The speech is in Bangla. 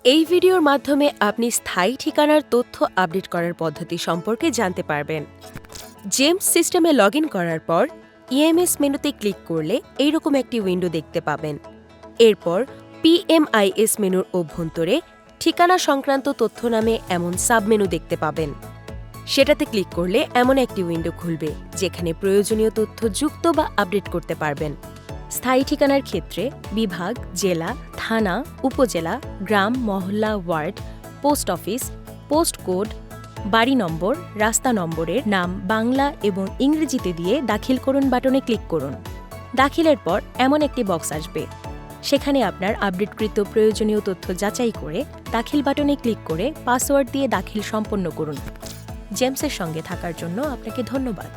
এই ভিডিওর মাধ্যমে আপনি স্থায়ী ঠিকানার তথ্য আপডেট করার পদ্ধতি সম্পর্কে জানতে পারবেন। জেমস সিস্টেমে লগ ইন করার পর ইএমএস মেনুতে ক্লিক করলে এইরকম একটি উইন্ডো দেখতে পাবেন। এরপর পিএমআইএস মেনুর অভ্যন্তরে ঠিকানা সংক্রান্ত তথ্য নামে এমন সাবমেনু দেখতে পাবেন। সেটাতে ক্লিক করলে এমন একটি উইন্ডো খুলবে যেখানে প্রয়োজনীয় তথ্য যুক্ত বা আপডেট করতে পারবেন। স্থায়ী ঠিকানার ক্ষেত্রে বিভাগ, জেলা, থানা, উপজেলা, গ্রাম, মহল্লা, ward, post office, post code, বাড়ি নম্বর, রাস্তা নম্বরের নাম বাংলা এবং ইংরেজিতে দিয়ে দাখিল করুন বাটনে ক্লিক করুন। দাখিলের পর এমন একটি বক্স আসবে। সেখানে আপনার আপডেটকৃত প্রয়োজনীয় তথ্য যাচাই করে দাখিল বাটনে ক্লিক করে পাসওয়ার্ড দিয়ে দাখিল সম্পন্ন করুন। জেমসের সঙ্গে থাকার জন্য আপনাকে ধন্যবাদ।